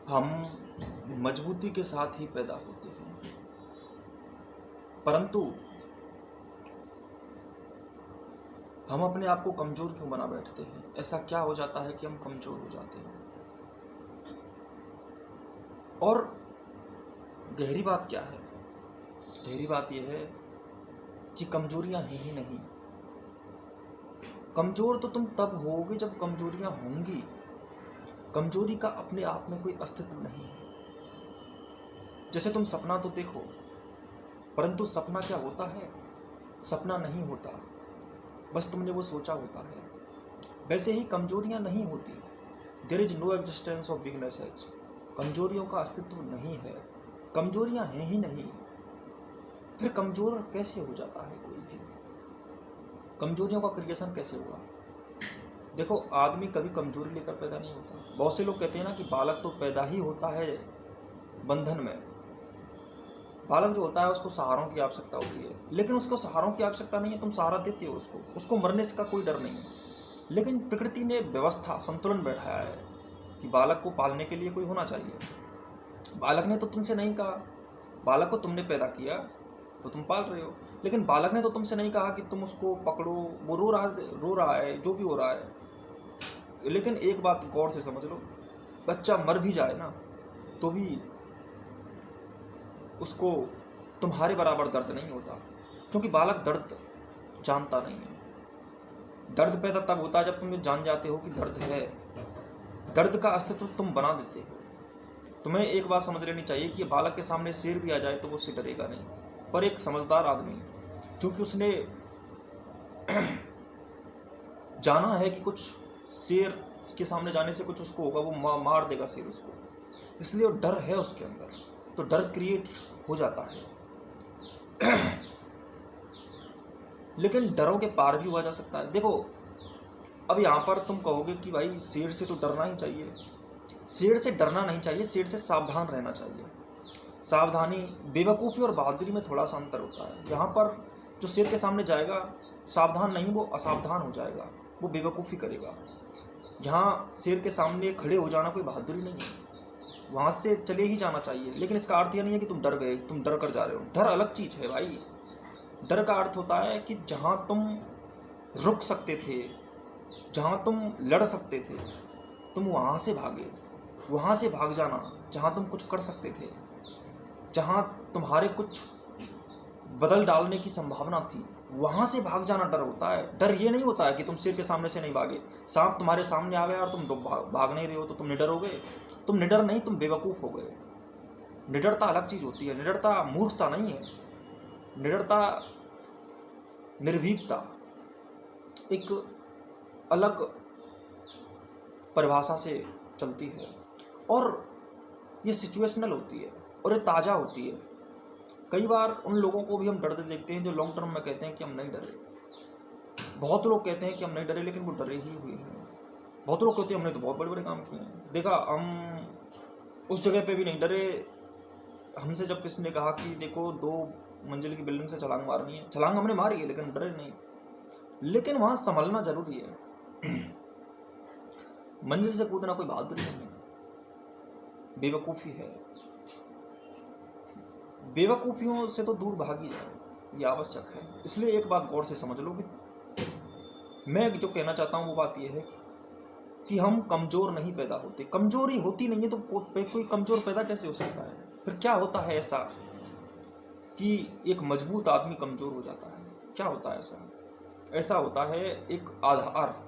हम मजबूती के साथ ही पैदा होते हैं, परंतु हम अपने आप को कमज़ोर क्यों बना बैठते हैं? ऐसा क्या हो जाता है कि हम कमज़ोर हो जाते हैं? और गहरी बात क्या है? गहरी बात यह है कि कमजोरियां हैं ही नहीं। कमज़ोर तो तुम तब होगे जब कमजोरियां होंगी। कमजोरी का अपने आप में कोई अस्तित्व नहीं है। जैसे तुम सपना तो देखो, परंतु सपना क्या होता है? सपना नहीं होता, बस तुमने वो सोचा होता है। वैसे ही कमजोरियां नहीं होती। There is no existence of weaknesses. कमजोरियों का अस्तित्व नहीं है। कमजोरियां हैं ही नहीं, फिर कमजोर कैसे हो जाता है कोई भी? कमजोरियों का क्रिएशन कैसे हुआ? देखो, आदमी कभी कमजोरी लेकर पैदा नहीं होता। बहुत से लोग कहते हैं ना कि बालक तो पैदा ही होता है बंधन में। बालक जो होता है उसको सहारों की आवश्यकता होती है, लेकिन उसको सहारों की आवश्यकता नहीं है, तुम सहारा देते हो उसको मरने से का कोई डर नहीं है। लेकिन प्रकृति ने व्यवस्था, संतुलन बैठाया है कि बालक को पालने के लिए कोई होना चाहिए। बालक ने तो तुमसे नहीं कहा, बालक को तुमने पैदा किया तो तुम पाल रहे हो, लेकिन बालक ने तो तुमसे नहीं कहा कि तुम उसको पकड़ो, वो रो रहा है, जो भी हो रहा है। लेकिन एक बात गौर से समझ लो, बच्चा मर भी जाए ना तो भी उसको तुम्हारे बराबर दर्द नहीं होता, क्योंकि बालक दर्द जानता नहीं है। दर्द पैदा तब होता है जब तुम ये जान जाते हो कि दर्द है। दर्द का अस्तित्व तुम बना देते हो। तुम्हें एक बात समझ लेनी चाहिए कि बालक के सामने शेर भी आ जाए तो वो उससे डरेगा नहीं, पर एक समझदार आदमी, क्योंकि उसने जाना है कि कुछ शेर के सामने जाने से कुछ उसको होगा, वो मार देगा शेर उसको, इसलिए डर है उसके अंदर, तो डर क्रिएट हो जाता है। लेकिन डरों के पार भी हुआ जा सकता है। देखो, अब यहाँ पर तुम कहोगे कि भाई शेर से तो डरना ही चाहिए। शेर से डरना नहीं चाहिए, शेर से सावधान रहना चाहिए। सावधानी, बेवकूफ़ी और बहादुरी में थोड़ा सा अंतर होता है। यहाँ पर जो शेर के सामने जाएगा सावधान नहीं, वो असावधान हो जाएगा, वो बेवकूफ़ी करेगा। यहाँ शेर के सामने खड़े हो जाना कोई बहादुरी नहीं है, वहाँ से चले ही जाना चाहिए। लेकिन इसका अर्थ यह नहीं है कि तुम डर गए, तुम डर कर जा रहे हो। डर अलग चीज़ है भाई। डर का अर्थ होता है कि जहाँ तुम रुक सकते थे, जहाँ तुम लड़ सकते थे, तुम वहाँ से भागे। वहाँ से भाग जाना जहाँ तुम कुछ कर सकते थे, जहाँ तुम्हारे कुछ बदल डालने की संभावना थी, वहाँ से भाग जाना डर होता है। डर ये नहीं होता है कि तुम शेर के सामने से नहीं भागे। सांप तुम्हारे सामने आ गया और तुम भाग नहीं रहे हो तो तुम निडर हो गए। तुम निडर नहीं, तुम बेवकूफ़ हो गए। निडरता अलग चीज़ होती है। निडरता मूर्खता नहीं है। निडरता, निर्भीकता एक अलग परिभाषा से चलती है, और ये सिचुएशनल होती है और ये ताज़ा होती है। कई बार उन लोगों को भी हम डरते देखते हैं जो लॉन्ग टर्म में कहते हैं कि हम नहीं डरे। बहुत लोग कहते हैं कि हम नहीं डरे, लेकिन वो डरे ही हुए हैं। बहुत लोग कहते हैं हमने तो बहुत बड़े बड़े काम किए हैं। देखा, हम उस जगह पे भी नहीं डरे। हमसे जब किसी ने कहा कि देखो 2 मंजिल की बिल्डिंग से छलांग मारनी है, छलांग हमने मारी है, लेकिन डरे नहीं। लेकिन वहाँ संभलना जरूरी है। मंजिल से कूदना कोई बहादुरी नहीं है, बेवकूफ़ी है। बेवकूफ़ियों से तो दूर भागी जाओ, ये आवश्यक है। इसलिए एक बात गौर से समझ लो कि मैं जो कहना चाहता हूँ वो बात यह है कि हम कमज़ोर नहीं पैदा होते। कमज़ोरी होती नहीं है तो कोई कमज़ोर पैदा कैसे हो सकता है? फिर क्या होता है ऐसा कि एक मजबूत आदमी कमज़ोर हो जाता है? क्या होता है ऐसा? ऐसा होता है एक आधार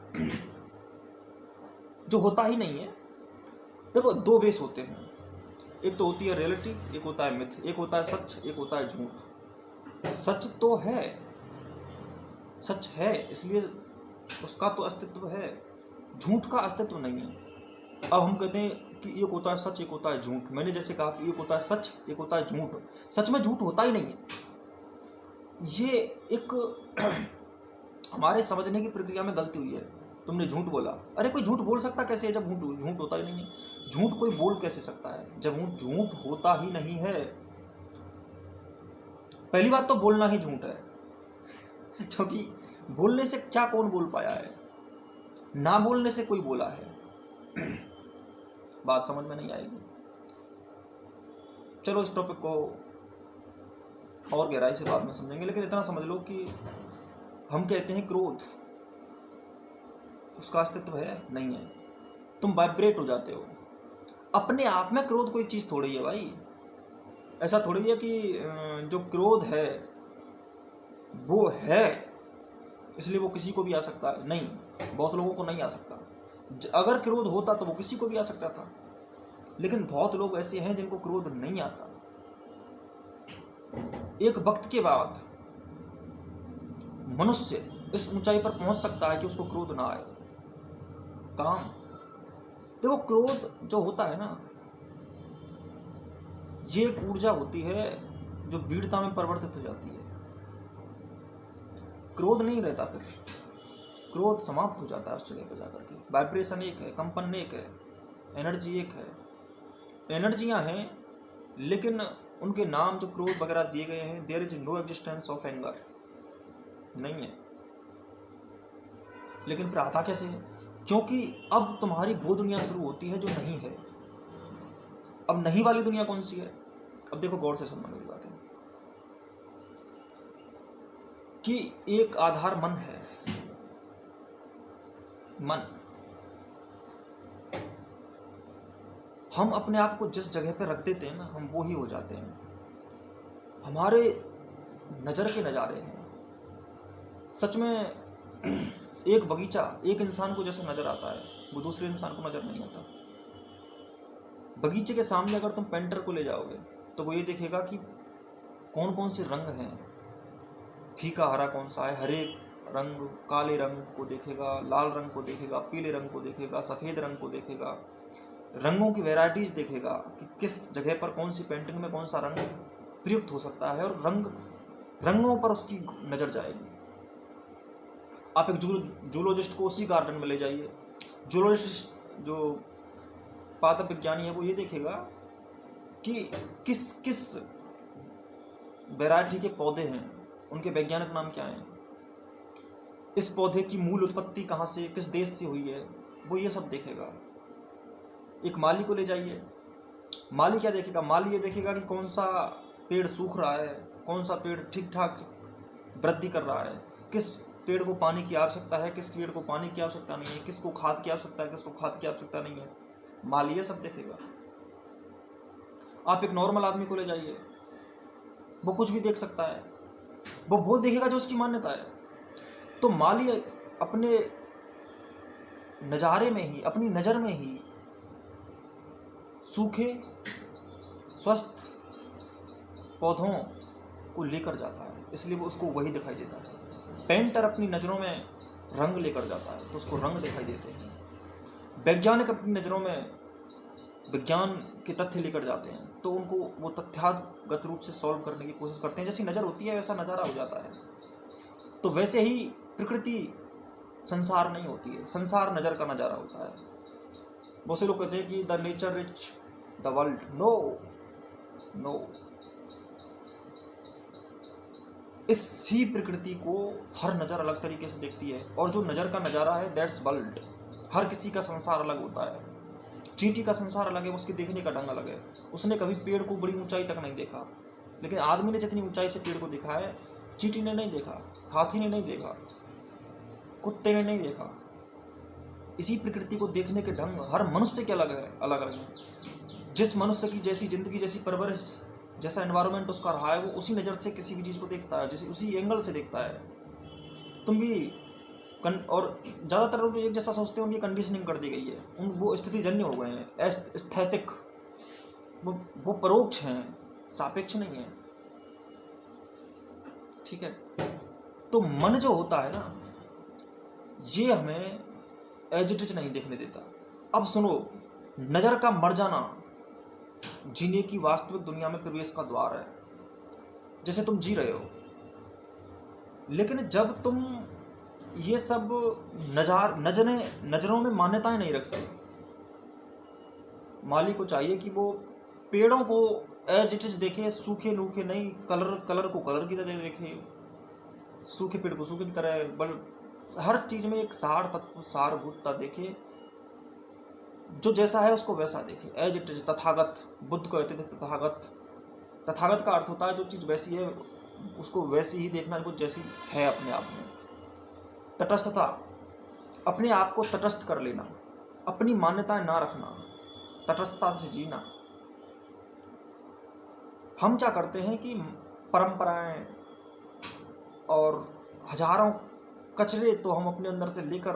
जो होता ही नहीं है। देखो, 2 बेस होते हैं, एक तो होती है रियलिटी, एक होता है मिथ, एक होता है सच, एक होता है झूठ। सच तो है, सच है, इसलिए उसका तो अस्तित्व है। झूठ का अस्तित्व नहीं है। अब हम कहते हैं कि एक होता है सच, एक होता है झूठ। मैंने जैसे कहा कि एक होता है सच, एक होता है झूठ। सच में झूठ होता ही नहीं है। ये एक हमारे समझने की प्रक्रिया में गलती हुई है। तुमने झूठ बोला, अरे कोई झूठ बोल सकता कैसे है जब झूठ होता ही नहीं है? झूठ कोई बोल कैसे सकता है जब झूठ होता ही नहीं है? पहली बात तो बोलना ही झूठ है, क्योंकि बोलने से क्या कौन बोल पाया है? ना बोलने से कोई बोला है। बात समझ में नहीं आएगी। चलो इस टॉपिक को और गहराई से बाद में समझेंगे, लेकिन इतना समझ लो कि हम कहते हैं क्रोध, उसका अस्तित्व है नहीं है, तुम वाइब्रेट हो जाते हो अपने आप में। क्रोध कोई चीज़ थोड़ी है भाई, ऐसा थोड़ी है कि जो क्रोध है वो है इसलिए वो किसी को भी आ सकता है, नहीं, बहुत लोगों को नहीं आ सकता। अगर क्रोध होता तो वो किसी को भी आ सकता था, लेकिन बहुत लोग ऐसे हैं जिनको क्रोध नहीं आता। एक वक्त के बाद मनुष्य इस ऊंचाई पर पहुंच सकता है कि उसको क्रोध ना आए। काम देखो, क्रोध जो होता है ना, ये एक ऊर्जा होती है जो वीरता में परिवर्तित हो जाती है। क्रोध नहीं रहता, फिर क्रोध समाप्त हो जाता है उस जगह पर जाकर के। वाइब्रेशन एक है, कंपन एक है, एनर्जी एक है। एनर्जियां हैं, लेकिन उनके नाम जो क्रोध वगैरह दिए गए हैं, there is no existence of anger, नहीं है। लेकिन फिर आता कैसे है? क्योंकि अब तुम्हारी वो दुनिया शुरू होती है जो नहीं है। अब नहीं वाली दुनिया कौन सी है? अब देखो, गौर से सुनना मेरी बात है कि एक आधार मन है। मन, हम अपने आप को जिस जगह पे रख देते हैं ना, हम वो ही हो जाते हैं। हमारे नज़र के नज़ारे हैं सच में। एक बगीचा एक इंसान को जैसे नज़र आता है, वो दूसरे इंसान को नज़र नहीं आता। बगीचे के सामने अगर तुम पेंटर को ले जाओगे तो वो ये देखेगा कि कौन कौन से रंग हैं, फीका हरा कौन सा है, हरे रंग, काले रंग को देखेगा, लाल रंग को देखेगा, पीले रंग को देखेगा, सफ़ेद रंग को देखेगा, रंगों की वैरायटीज़ देखेगा कि किस जगह पर कौन सी पेंटिंग में कौन सा रंग प्रयुक्त हो सकता है, और रंगों पर उसकी नज़र जाएगी। आप एक जूलॉजिस्ट को उसी गार्डन में ले जाइए, जूलॉजिस्ट जो पादप विज्ञानी है वो ये देखेगा कि किस किस वैरायटी के पौधे हैं, उनके वैज्ञानिक नाम क्या हैं, इस पौधे की मूल उत्पत्ति कहाँ से, किस देश से हुई है, वो ये सब देखेगा। एक माली को ले जाइए, माली क्या देखेगा? माली ये देखेगा कि कौन सा पेड़ सूख रहा है, कौन सा पेड़ ठीक ठाक वृद्धि कर रहा है, किस पेड़ को पानी की आवश्यकता है, किस पेड़ को पानी की आवश्यकता नहीं है, किसको खाद की आवश्यकता है, किसको खाद की आवश्यकता नहीं है। माली ये सब देखेगा। आप एक नॉर्मल आदमी को ले जाइए, वो कुछ भी देख सकता है, वो देखेगा जो उसकी मान्यता है। तो माली अपने नज़ारे में ही, अपनी नज़र में ही सूखे स्वस्थ पौधों को लेकर जाता है, इसलिए वो उसको वही दिखाई देता है। पेंटर अपनी नज़रों में रंग लेकर जाता है तो उसको रंग दिखाई देते हैं। वैज्ञानिक अपनी नज़रों में विज्ञान के तथ्य लेकर जाते हैं तो उनको वो तथ्यागत रूप से सॉल्व करने की कोशिश करते हैं। जैसी नज़र होती है वैसा नज़ारा हो जाता है। तो वैसे ही प्रकृति संसार नहीं होती है, संसार नज़र का नज़ारा होता है। बहुत से लोग कहते हैं कि the nature rich the world, no. इसी प्रकृति को हर नज़र अलग तरीके से देखती है, और जो नज़र का नज़ारा है दैट्स वर्ल्ड। हर किसी का संसार अलग होता है। चींटी का संसार अलग है, उसके देखने का ढंग अलग है। उसने कभी पेड़ को बड़ी ऊंचाई तक नहीं देखा, लेकिन आदमी ने जितनी ऊंचाई से पेड़ को देखा है चींटी ने नहीं देखा, हाथी ने नहीं देखा, कुत्ते ने नहीं देखा। इसी प्रकृति को देखने के ढंग हर मनुष्य के अलग है। जिस मनुष्य की जैसी ज़िंदगी, जैसी परवरिश, जैसा एनवायरनमेंट उसका रहा है, वो उसी नज़र से किसी भी चीज़ को देखता है, जैसे उसी एंगल से देखता है। तुम भी और ज़्यादातर लोग एक जैसा सोचते हैं, उनकी कंडीशनिंग कर दी गई है, वो स्थिति जन्य हो गए हैं, एस्थेटिक, वो परोक्ष हैं, सापेक्ष नहीं है। ठीक है। तो मन जो होता है ना, ये हमें एज इट इज नहीं देखने देता। अब सुनो, नज़र का मर जाना जीने की वास्तविक दुनिया में प्रवेश का द्वार है। जैसे तुम जी रहे हो, लेकिन जब तुम ये सब नज़रों में मान्यताएं नहीं रखते, माली को चाहिए कि वो पेड़ों को एज इट इज देखे, सूखे नूखे नहीं, कलर को कलर की तरह देखे, सूखे पेड़ को सूखे की तरह, बल हर चीज़ में एक सार तत्व, सारभूतता देखे, जो जैसा है उसको वैसा देखे, as it is, Tathagata. Buddha कहते थे तथागत, तथागत का अर्थ होता है जो चीज़ वैसी है उसको वैसी ही देखना जो जैसी है अपने आप में। तटस्थता, अपने आप को तटस्थ कर लेना, अपनी मान्यताएं ना रखना, तटस्थता से जीना। हम क्या करते हैं कि परंपराएं और हजारों कचरे तो हम अपने अंदर से लेकर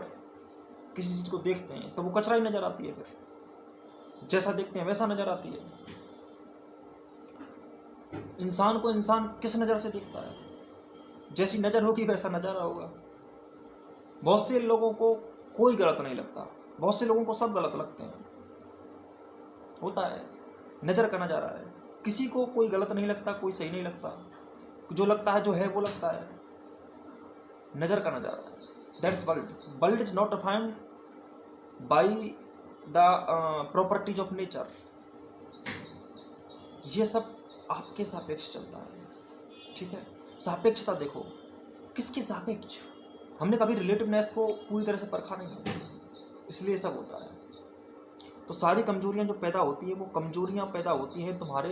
किसी चीज़ को देखते हैं तो वो कचरा ही नजर आती है, फिर जैसा देखते हैं वैसा नजर आती है। इंसान को इंसान किस नज़र से देखता है, जैसी नज़र होगी वैसा नज़ारा होगा। बहुत से लोगों को कोई गलत नहीं लगता, बहुत से लोगों को सब गलत लगते हैं, होता है, नज़र का नज़ारा है। किसी को कोई गलत नहीं लगता, कोई सही नहीं लगता, जो लगता है जो है वो लगता है, नज़र का नज़ारा है। That's world. World is not defined by the properties of nature. ये सब आपके सापेक्ष चलता है, ठीक है। सापेक्षता देखो, किसके सापेक्ष? हमने कभी रिलेटिवनेस को पूरी तरह से परखा नहीं है, इसलिए सब होता है। तो सारी कमजोरियां जो पैदा होती है वो कमजोरियां पैदा होती हैं तुम्हारे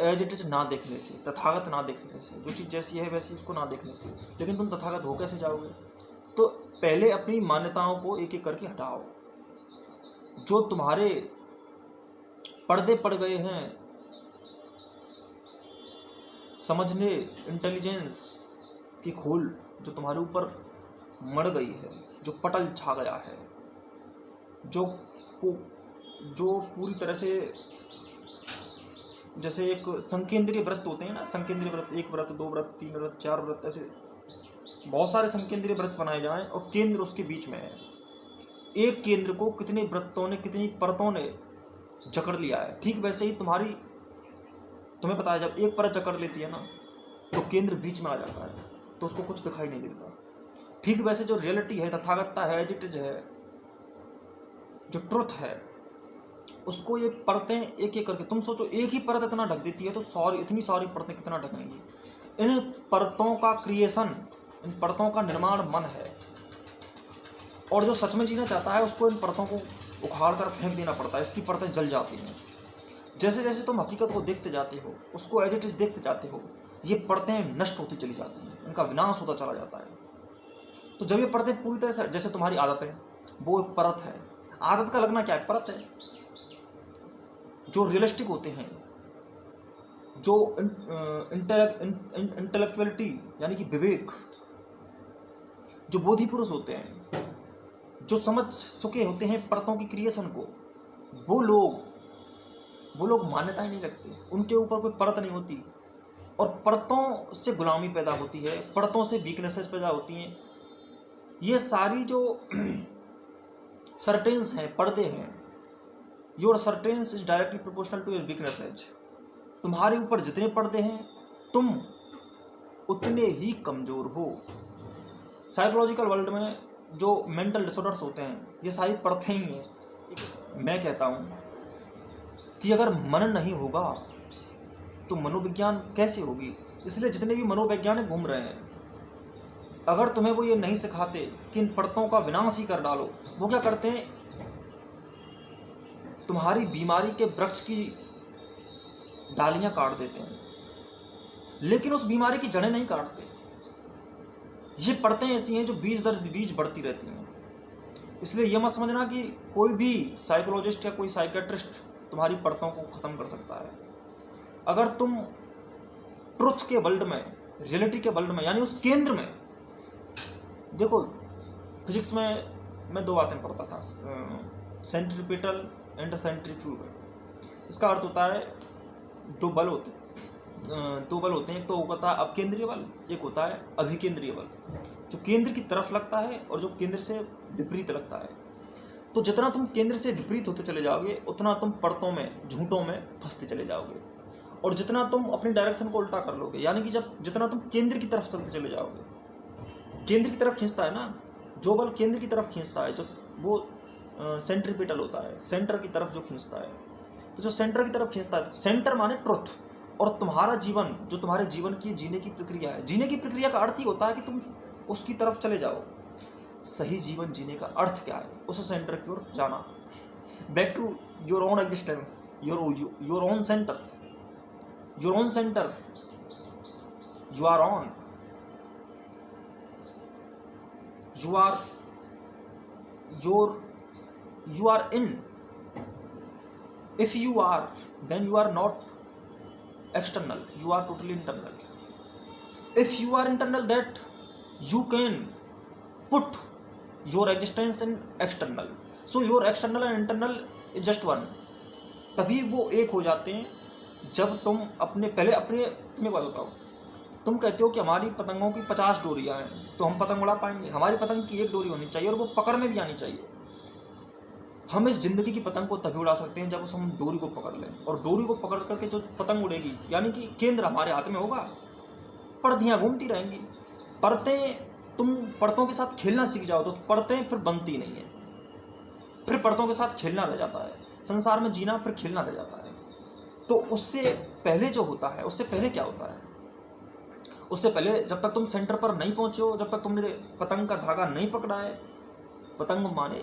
एज इट इज ना देखने से, तथागत ना देखने से, जो चीज़ जैसी है वैसी उसको ना देखने से। लेकिन तुम तथागत हो कैसे जाओगे? तो पहले अपनी मान्यताओं को एक एक करके हटाओ। जो तुम्हारे पर्दे पड़ गए हैं समझने, इंटेलिजेंस की खोल जो तुम्हारे ऊपर मड़ गई है, जो पटल छा गया है, जो पूरी तरह से, जैसे एक संकेंद्रीय व्रत होते हैं ना, संकेंद्रीय व्रत, 1 व्रत, 2 व्रत, 3 व्रत, 4 व्रत, ऐसे बहुत सारे संकेंद्रीय व्रत बनाए जाएं और केंद्र उसके बीच में है। एक केंद्र को कितने व्रतों ने, कितनी परतों ने जकड़ लिया है। ठीक वैसे ही तुम्हें पता है जब एक परत जकड़ लेती है ना तो केंद्र बीच में आ जाता है, तो उसको कुछ दिखाई नहीं देता। ठीक वैसे जो रियलिटी है, तथागतता है, एज इट इज है, जो ट्रुथ है, उसको ये परतें एक एक करके, तुम सोचो एक ही परत इतना ढक देती है तो इतनी सारी परतें कितना ढकेंगी। इन परतों का क्रिएशन, इन परतों का निर्माण मन है, और जो सच में जीना चाहता है उसको इन परतों को उखाड़ कर फेंक देना पड़ता है। इसकी परतें जल जाती हैं। जैसे जैसे तुम हकीकत को देखते जाते हो, उसको एज इट इज देखते जाते हो, ये परतें नष्ट होती चली जाती हैं, इनका विनाश होता चला जाता है। तो जब ये परतें पूरी तरह से, जैसे तुम्हारी आदत है, वो एक परत है। आदत का लगना क्या है? परत है। जो रियलिस्टिक होते हैं, जो इंटेलेक्चुअलिटी यानी कि विवेक, जो बोधि पुरुष होते हैं, जो समझ चुके होते हैं परतों की क्रिएशन को, वो लोग मान्यताएं नहीं रखते, उनके ऊपर कोई परत नहीं होती, और परतों से गुलामी पैदा होती है, परतों से वीकनेसेस पैदा होती हैं। ये सारी जो सर्टेन्स हैं, पर्दे हैं, your curtains is directly proportional to your weaknesses. तुम्हारे ऊपर जितने पर्दे हैं तुम उतने ही कमजोर हो। साइकोलॉजिकल वर्ल्ड में जो मेंटल डिसऑर्डर्स होते हैं, ये सारी परतें ही हैं। मैं कहता हूँ कि अगर मन नहीं होगा तो मनोविज्ञान कैसे होगी? इसलिए जितने भी मनोवैज्ञानिक घूम रहे हैं, अगर तुम्हें वो ये नहीं सिखाते कि इन परतों का विनाश ही कर डालो, वो क्या करते हैं? तुम्हारी बीमारी के वृक्ष की डालियां काट देते हैं, लेकिन उस बीमारी की जड़ें नहीं काटते। ये परतें ऐसी हैं जो बीज दर बीज बढ़ती रहती हैं। इसलिए यह मत समझना कि कोई भी साइकोलॉजिस्ट या कोई साइकेट्रिस्ट तुम्हारी परतों को ख़त्म कर सकता है। अगर तुम ट्रुथ के वर्ल्ड में, रियलिटी के वर्ल्ड में, यानी उस केंद्र में देखो, फिजिक्स में मैं 2 बातें पढ़ता था, सेंट्रीपिटल एंड सेंट्रीफ्यूगल। इसका अर्थ होता है 2 बल होते हैं, एक तो होता है अपकेंद्रीय बल, एक होता है अभिकेंद्रीय बल, जो केंद्र की तरफ लगता है और जो केंद्र से विपरीत लगता है। तो जितना तुम केंद्र से विपरीत होते चले जाओगे उतना तुम परतों में, झूठों में फंसते चले जाओगे, और जितना तुम अपनी डायरेक्शन को उल्टा कर लोगे, यानी कि जितना तुम केंद्र की तरफ चलते चले जाओगे, केंद्र की तरफ खींचता है ना, जो बल केंद्र की तरफ खींचता है, जो वो सेंट्रीपिटल होता है, सेंटर की तरफ जो खींचता है। तो जो सेंटर की तरफ खींचता है, सेंटर माने ट्रुथ, और तुम्हारा जीवन, जो तुम्हारे जीवन की जीने की प्रक्रिया है, जीने की प्रक्रिया का अर्थ ही होता है कि तुम उसकी तरफ चले जाओ। सही जीवन जीने का अर्थ क्या है? उस सेंटर की ओर जाना, back to your own existence, your own centre. Your own centre you are on, you are you are in. If you are, then you are not external, you are totally internal. If you are internal, that you can put your existence in external. So your external and internal is just one. तभी वो एक हो जाते हैं जब तुम तुम्हें बात बताओ, तुम कहते हो कि हमारी पतंगों की 50 डोरियां हैं तो हम पतंग उड़ा पाएंगे। हमारी पतंग की एक डोरी होनी चाहिए और वो पकड़ में भी आनी चाहिए। हम इस जिंदगी की पतंग को तभी उड़ा सकते हैं जब उस हम डोरी को पकड़ लें, और डोरी को पकड़ करके जो पतंग उड़ेगी, यानी कि केंद्र हमारे हाथ में होगा, परतियाँ घूमती रहेंगी। तुम परतों के साथ खेलना सीख जाओ तो परतें फिर बनती नहीं है, फिर परतों के साथ खेलना रह जाता है। संसार में जीना फिर खेलना रह जाता है। तो उससे पहले जो होता है, उससे पहले क्या होता है, उससे पहले जब तक तुम सेंटर पर नहीं पहुंचे हो, जब तक तुमने पतंग का धागा नहीं पकड़ा है, पतंग माने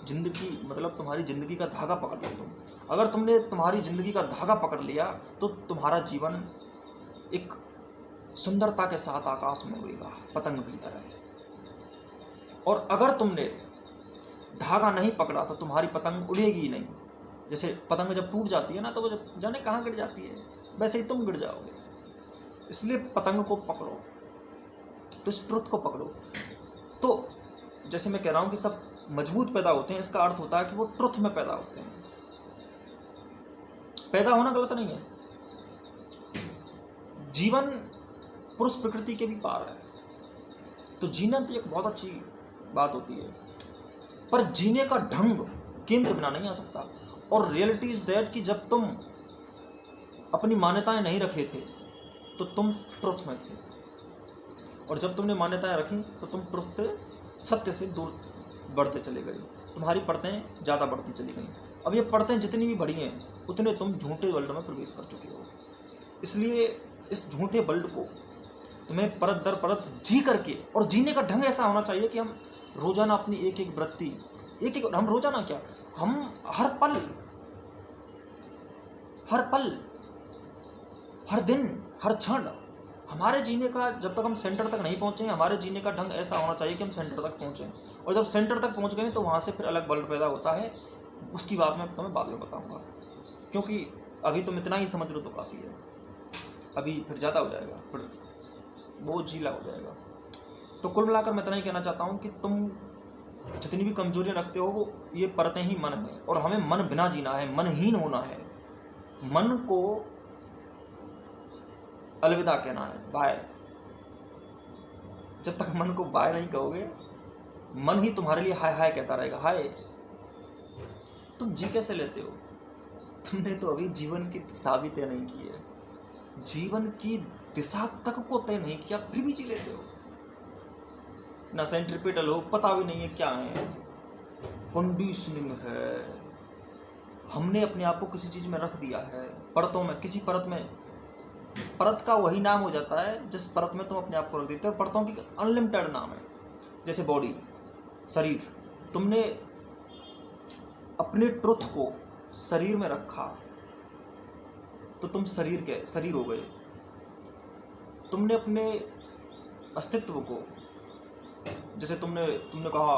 जिंदगी, मतलब तुम्हारी जिंदगी का धागा पकड़ लिया तुम। अगर तुमने तुम्हारी जिंदगी का धागा पकड़ लिया तो तुम्हारा जीवन एक सुंदरता के साथ आकाश में उड़ेगा, पतंग की तरह। और अगर तुमने धागा नहीं पकड़ा तो तुम्हारी पतंग उड़ेगी ही नहीं। जैसे पतंग जब टूट जाती है ना, तो वो जब जाने कहाँ गिर जाती है, वैसे ही तुम गिर जाओगे। इसलिए पतंग को पकड़ो, तो इस ट्रुथ को पकड़ो। तो जैसे मैं कह रहा हूँ कि सब मजबूत पैदा होते हैं, इसका अर्थ होता है कि वो ट्रुथ में पैदा होते हैं। पैदा होना गलत नहीं है। जीवन पुरुष प्रकृति के भी पार है, तो जीना तो एक बहुत अच्छी बात होती है, पर जीने का ढंग केंद्र बिना नहीं आ सकता। और रियलिटी इज दैट कि जब तुम अपनी मान्यताएं नहीं रखे थे तो तुम ट्रुथ में थे, और जब तुमने मान्यताएं रखी तो तुम ट्रुथ से, सत्य से दूर बढ़ते चले गए। तुम्हारी परतें ज़्यादा बढ़ती चली गई। अब ये परतें जितनी भी बढ़ी हैं उतने तुम झूठे वर्ल्ड में प्रवेश कर चुके हो। इसलिए इस झूठे वर्ल्ड को तुम्हें परत दर परत जी करके, और जीने का ढंग ऐसा होना चाहिए कि हम रोजाना अपनी एक एक वृत्ति, हम रोजाना क्या, हम हर पल हर दिन हर क्षण हमारे जीने का, जब तक हम सेंटर तक नहीं पहुंचे, हमारे जीने का ढंग ऐसा होना चाहिए कि हम सेंटर तक पहुंचें। और जब सेंटर तक पहुंच गए तो वहां से फिर अलग वर्ल्ड पैदा होता है। उसकी बात मैं तुम्हें बाद में बताऊंगा, क्योंकि अभी तुम इतना ही समझ लो तो काफ़ी है। अभी फिर ज़्यादा हो जाएगा, फिर बहुत झीला हो जाएगा। तो कुल मिलाकर मैं इतना ही कहना चाहता हूँ कि तुम जितनी भी कमजोरियाँ रखते हो वो ये परतें ही मन है, और हमें मन बिना जीना है, मनहीन होना है। मन को अलविदा कहना है, बाय। जब तक मन को बाय नहीं कहोगे, मन ही तुम्हारे लिए हाय हाय कहता रहेगा। हाय, तुम जी कैसे लेते हो? तुमने तो अभी जीवन की दिशा भी तय नहीं की है, जीवन की दिशा तक को तय नहीं किया, फिर भी जी लेते हो। ना सेंट्रिपिटल हो, पता भी नहीं है क्या है, कंडीशनिंग है। हमने अपने आप को किसी चीज में रख दिया है, परतों में, किसी परत में। परत का वही नाम हो जाता है जिस परत में तुम अपने आप को रख देते हो। परतों की अनलिमिटेड नाम है। जैसे बॉडी, शरीर, तुमने अपने ट्रुथ को शरीर में रखा तो तुम शरीर हो गए। तुमने अपने अस्तित्व को, जैसे तुमने कहा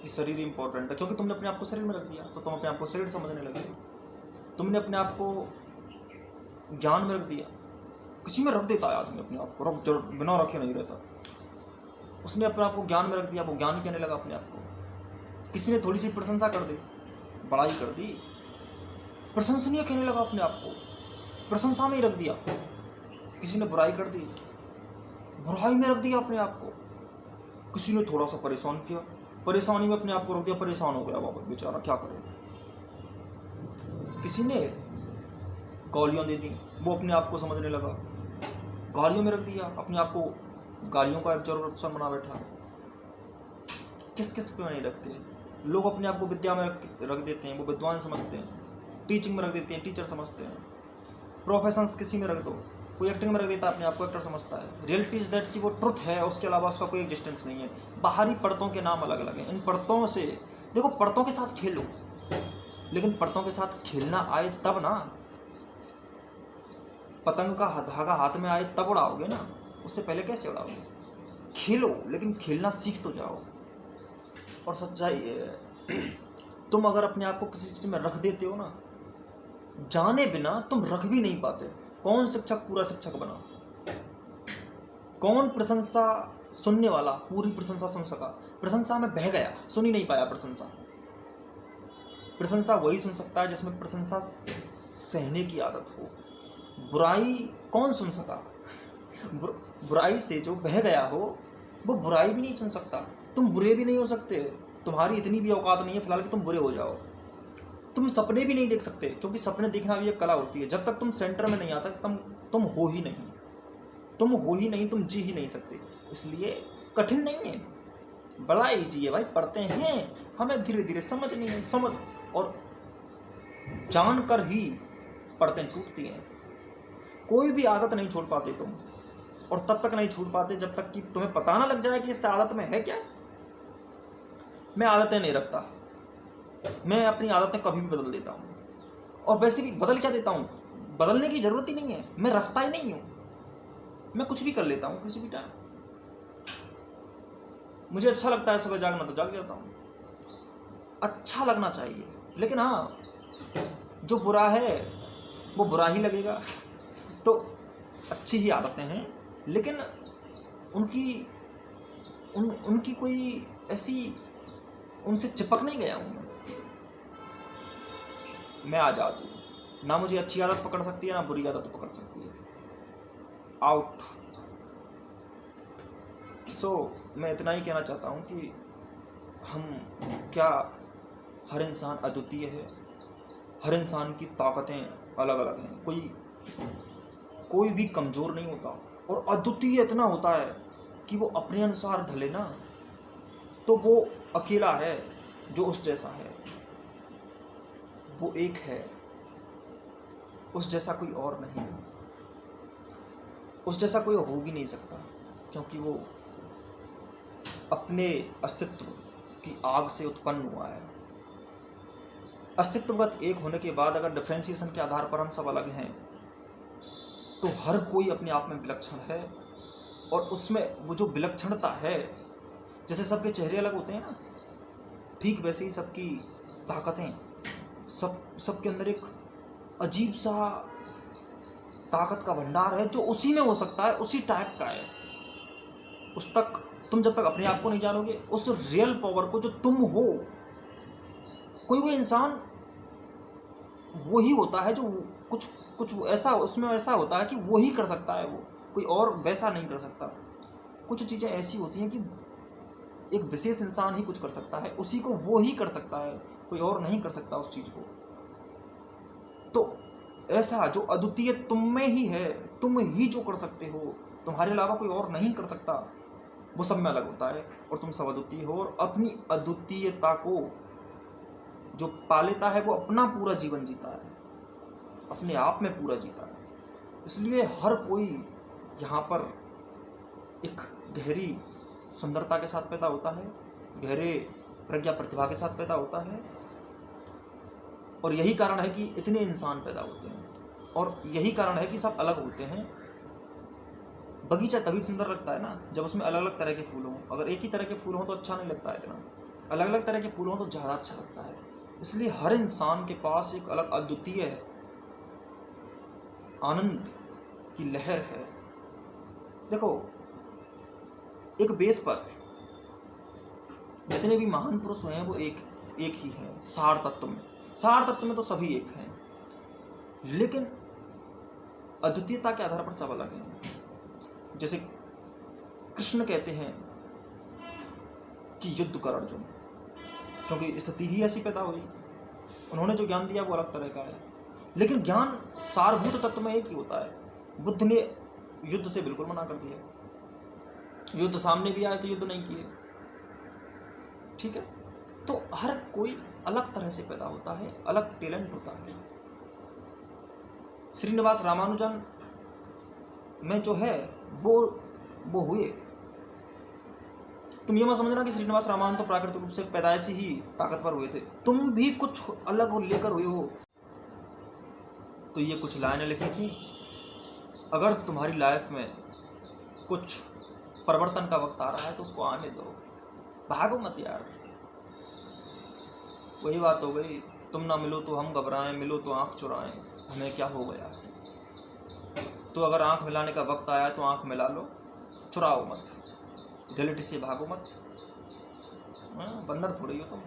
कि शरीर इंपॉर्टेंट है, क्योंकि तुमने अपने आप को शरीर में रख दिया तो तुम अपने आप को शरीर समझने लगे। तुमने अपने आप को ज्ञान में रख दिया। किसी में रख देता है आदमी अपने आप को, बिना रखे नहीं रहता। उसने अपने आप को ज्ञान में रख दिया, वो ज्ञान कहने लगा अपने आप को। किसी ने थोड़ी सी प्रशंसा कर दी, बड़ाई कर दी, प्रशंसनीय कहने लगा अपने आप को, प्रशंसा में ही रख दिया। किसी ने बुराई कर दी, बुराई में रख दिया अपने आप को। किसी ने थोड़ा सा परेशान किया, परेशानी में अपने आप को रख दिया, परेशान हो गया बाबा बेचारा, क्या करे। किसी ने गालियाँ दे दी, वो अपने आप को समझने लगा, गालियों में रख दिया अपने आप को, गालियों का एक जरूरत अफसर बना बैठा। किस किस को नहीं रखते लोग अपने आप को? विद्या में रख देते हैं, वो विद्वान समझते हैं। टीचिंग में रख देते हैं, टीचर समझते हैं। प्रोफेशंस किसी में रख दो, कोई एक्टिंग में रख देता है, अपने आप को एक्टर समझता है। रियलिटी इज दैट कि वो ट्रुथ है, उसके अलावा उसका कोई एग्जिस्टेंस नहीं है। बाहरी परतों के नाम अलग अलग हैं। इन परतों से देखो, परतों के साथ खेलो, लेकिन परतों के साथ खेलना आए तब ना, पतंग का धागा हाथ में आए तब उड़ाओगे ना, उससे पहले कैसे उड़ाओगे? खेलो, लेकिन खेलना सीख तो जाओ। और सच्चाई है, तुम अगर अपने आप को किसी चीज़ में रख देते हो ना, जाने बिना तुम रख भी नहीं पाते। कौन शिक्षक पूरा शिक्षक बना? कौन प्रशंसा सुनने वाला पूरी प्रशंसा सुन सका? प्रशंसा में बह गया, सुन ही नहीं पाया प्रशंसा। प्रशंसा वही सुन सकता है जिसमें प्रशंसा सहने की आदत हो। बुराई कौन सुन सका? बुराई से जो बह गया हो वो बुराई भी नहीं सुन सकता। तुम बुरे भी नहीं हो सकते, तुम्हारी इतनी भी औकात नहीं है फिलहाल कि तुम बुरे हो जाओ। तुम सपने भी नहीं देख सकते, क्योंकि सपने देखना भी एक कला होती है। जब तक तुम सेंटर में नहीं आता तुम हो ही नहीं, तुम हो ही नहीं, तुम जी ही नहीं सकते। इसलिए कठिन नहीं है, बड़ा ईजी है भाई। पढ़ते हैं हमें धीरे धीरे समझ नहीं है, समझ और जानकर ही पढ़ते टूटती हैं। कोई भी आदत नहीं छोड़ पाते तुम, और तब तक नहीं छोड़ पाते जब तक कि तुम्हें पता ना लग जाए कि इस आदत में है क्या। मैं आदतें नहीं रखता, मैं अपनी आदतें कभी भी बदल देता हूँ। और वैसे भी बदल क्या देता हूँ, बदलने की जरूरत ही नहीं है, मैं रखता ही नहीं हूँ। मैं कुछ भी कर लेता हूँ किसी भी टाइम। मुझे अच्छा लगता है सुबह जागना तो जाग जाता हूँ, अच्छा लगना चाहिए। लेकिन हाँ, जो बुरा है वो बुरा ही लगेगा। तो अच्छी ही आदतें हैं, लेकिन उनकी कोई ऐसी, उनसे चिपक नहीं गया हूँ मैं आज़ाद हूँ। ना मुझे अच्छी आदत पकड़ सकती है, ना बुरी आदत पकड़ सकती है। आउट। मैं इतना ही कहना चाहता हूँ कि हम क्या, हर इंसान अद्वितीय है, हर इंसान की ताकतें अलग अलग हैं। कोई भी कमज़ोर नहीं होता, और अद्वितीय इतना होता है कि वो अपने अनुसार ढले ना, तो वो अकेला है जो उस जैसा है। वो एक है, उस जैसा कोई और नहीं, उस जैसा कोई हो भी नहीं सकता, क्योंकि वो अपने अस्तित्व की आग से उत्पन्न हुआ है। अस्तित्वगत एक होने के बाद अगर डिफरेंशिएशन के आधार पर हम सब अलग हैं, तो हर कोई अपने आप में विलक्षण है। और उसमें वो जो विलक्षणता है, जैसे सबके चेहरे अलग होते हैं ना, ठीक वैसे ही सबकी ताकतें, सबके अंदर एक अजीब सा ताकत का भंडार है जो उसी में हो सकता है, उसी टाइप का है। उस तक तुम जब तक अपने आप को नहीं जानोगे, उस रियल पावर को जो तुम हो, कोई इंसान वही होता है जो कुछ ऐसा उसमें ऐसा होता है कि वो ही कर सकता है, वो कोई और वैसा नहीं कर सकता। कुछ चीज़ें ऐसी होती हैं कि एक विशेष इंसान ही कुछ कर सकता है, उसी को वो ही कर सकता है, कोई और नहीं कर सकता उस चीज़ को। तो ऐसा जो अद्वितीय तुम में ही है, तुम ही जो कर सकते हो, तुम्हारे अलावा कोई और नहीं कर सकता, वो सब में अलग होता है। और तुम सब अद्वितीय हो, और अपनी अद्वितीयता को जो पा लेता है वो अपना पूरा जीवन जीता है, अपने आप में पूरा जीता है। इसलिए हर कोई यहाँ पर एक गहरी सुंदरता के साथ पैदा होता है, गहरे प्रज्ञा प्रतिभा के साथ पैदा होता है। और यही कारण है कि इतने इंसान पैदा होते हैं, और यही कारण है कि सब अलग होते हैं। बगीचा तभी सुंदर लगता है ना जब उसमें अलग अलग तरह के फूल हों। अगर एक ही तरह के फूल हों तो अच्छा नहीं लगता है इतना, अलग अलग तरह के फूल हों तो ज़्यादा अच्छा लगता है। इसलिए हर इंसान के पास एक अलग अद्वितीय आनंद की लहर है। देखो, एक बेस पर जितने भी महान पुरुष हुए हैं वो एक ही है सार तत्व में तो सभी एक हैं, लेकिन अद्वितीयता के आधार पर सब अलग हैं। जैसे कृष्ण कहते हैं कि युद्ध कर अर्जुन, क्योंकि स्थिति ही ऐसी पैदा हुई। उन्होंने जो ज्ञान दिया वो अलग तरह का है, लेकिन ज्ञान सारभूत तत्व में एक ही होता है। बुद्ध ने युद्ध से बिल्कुल मना कर दिया, युद्ध सामने भी आए तो युद्ध नहीं किए, ठीक है। तो हर कोई अलग तरह से पैदा होता है, अलग टैलेंट होता है। श्रीनिवास रामानुजन में जो है वो हुए। तुम ये मत समझना कि श्रीनिवास रामानुजन तो प्राकृतिक रूप से पैदाइशी ही ताकतवर हुए थे, तुम भी कुछ अलग लेकर हुए हो। तो ये कुछ लाइनें लिखी थी अगर तुम्हारी लाइफ में कुछ परिवर्तन का वक्त आ रहा है तो उसको आने दो, भागो मत यार। वही बात हो गई, तुम ना मिलो तो हम घबराएं, मिलो तो आंख चुराएं, हमें क्या हो गया है। तो अगर आंख मिलाने का वक्त आया है तो आंख मिला लो, चुराओ मत, रियलिटी से भागो मत। बंदर थोड़ी हो तुम,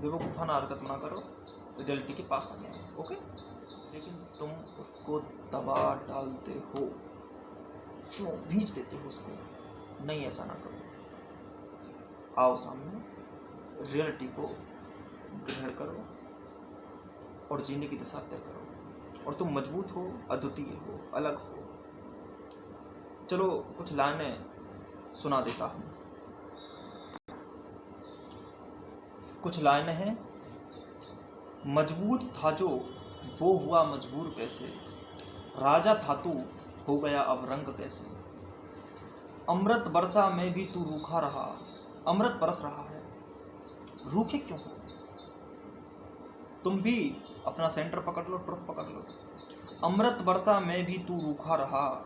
बेवकूफ़ाना हरकत ना करो, रियलिटी के पास आ जाओ। ओके, लेकिन तुम उसको दबा डालते हो, क्यों भींच देते हो उसको। नहीं, ऐसा ना करो। आओ सामने, रियलिटी को ग्रहण करो और जीने की दिशा तय करो। और तुम मजबूत हो, अद्वितीय हो, अलग हो। चलो कुछ लाइनें सुना देता हूँ। कुछ लाइनें हैं। मजबूत था जो वो हुआ मजबूर कैसे, राजा था तू हो गया अब रंग कैसे। अमृत बरसा में भी तू रूखा रहा, अमृत बरस रहा है, रूखे क्यों हो। तुम भी अपना सेंटर पकड़ लो, ट्रुथ पकड़ लो। अमृत बरसा में भी तू रूखा रहा,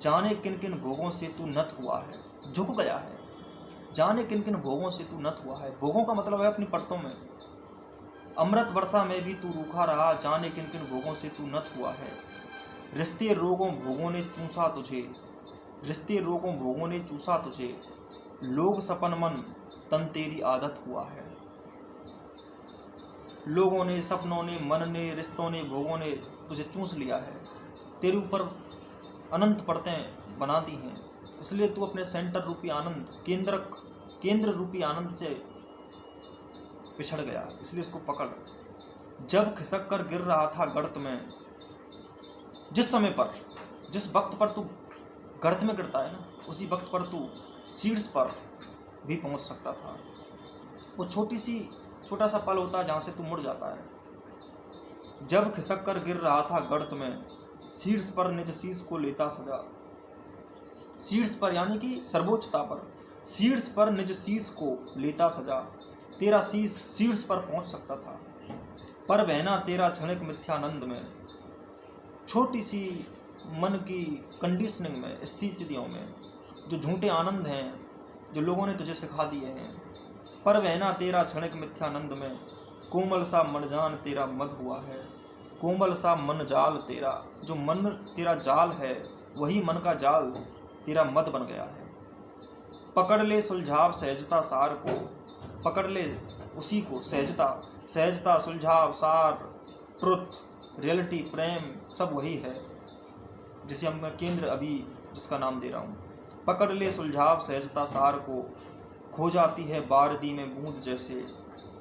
जाने किन किन भोगों से तू नत हुआ है, झुक गया है। जाने किन किन भोगों से तू नत हुआ है, भोगों का मतलब है अपनी परतों में। अमृत वर्षा में भी तू रूखा रहा, जाने किन किन भोगों से तू नत हुआ है। रिश्ते रोगों भोगों ने चूसा तुझे, रिश्ते रोगों भोगों ने चूसा तुझे, लोग सपन मन तन तेरी आदत हुआ है। लोगों ने, सपनों ने, मन ने, रिश्तों ने, भोगों ने तुझे चूस लिया है, तेरे ऊपर अनंत परतें बना दी हैं। इसलिए तू अपने सेंटर रूपी आनंद, केंद्र रूपी आनंद से पिछड़ गया, इसलिए इसको पकड़। जब खिसक कर गिर रहा था गर्त में, जिस समय पर, जिस वक्त पर तू गर्त में गिरता है ना, उसी वक्त पर तू शीर्ष पर भी पहुंच सकता था। वो छोटा सा पल होता है जहां से तू मुड़ जाता है। जब खिसक कर गिर रहा था गर्त में, शीर्ष पर निज शीर्ष को लेता सजा। शीर्ष पर यानी कि सर्वोच्चता पर, शीर्ष पर निज शीर्ष को लेता सजा। तेरा शीर्ष पर पहुंच सकता था, पर बहना तेरा क्षणिक मिथ्यानंद में, छोटी सी मन की कंडीशनिंग में, स्थितियों में, जो झूठे आनंद हैं जो लोगों ने तुझे सिखा दिए हैं। पर बहना तेरा क्षणिक मिथ्यानंद में, कोमल सा मन जान तेरा मद हुआ है। कोमल सा मन जाल तेरा, जो मन तेरा जाल है वही मन का जाल तेरा मद बन गया है। पकड़ ले सुलझाव सहजता सार को, पकड़ ले उसी को, सहजता सुलझाव सार, ट्रुथ, रियलिटी, प्रेम, सब वही है जिसे हम केंद्र अभी जिसका नाम दे रहा हूँ। पकड़ ले सुलझाव सहजता सार को, खो जाती है बारदी में बूंद जैसे।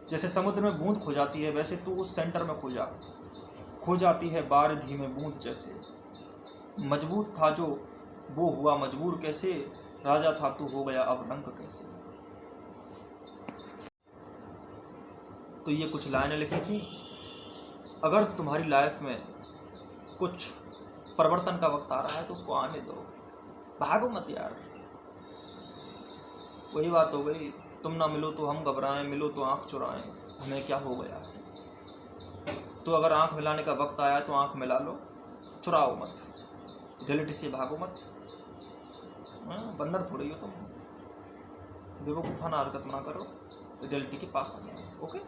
जैसे समुद्र में बूंद खो जाती है, वैसे तू उस सेंटर में खो जाती है बारदी में बूंद जैसे। मजबूत था जो वो हुआ मजबूर कैसे, राजा था तू हो गया अब रंक कैसे। तो ये कुछ लाइनें लिखी थी। अगर तुम्हारी लाइफ में कुछ परिवर्तन का वक्त आ रहा है तो उसको आने दो, भागो मत यार। वही बात हो गई, तुम ना मिलो तो हम घबराएं, मिलो तो आंख चुराएं, हमें क्या हो गया है। तो अगर आंख मिलाने का वक्त आया तो आंख मिला लो, चुराओ मत, रियलिटी से भागो मत। बंदर थोड़ी हो तुम, बेवकूफ़ाना हरकत ना करो, रियलिटी के पास आ जाओ। ओके।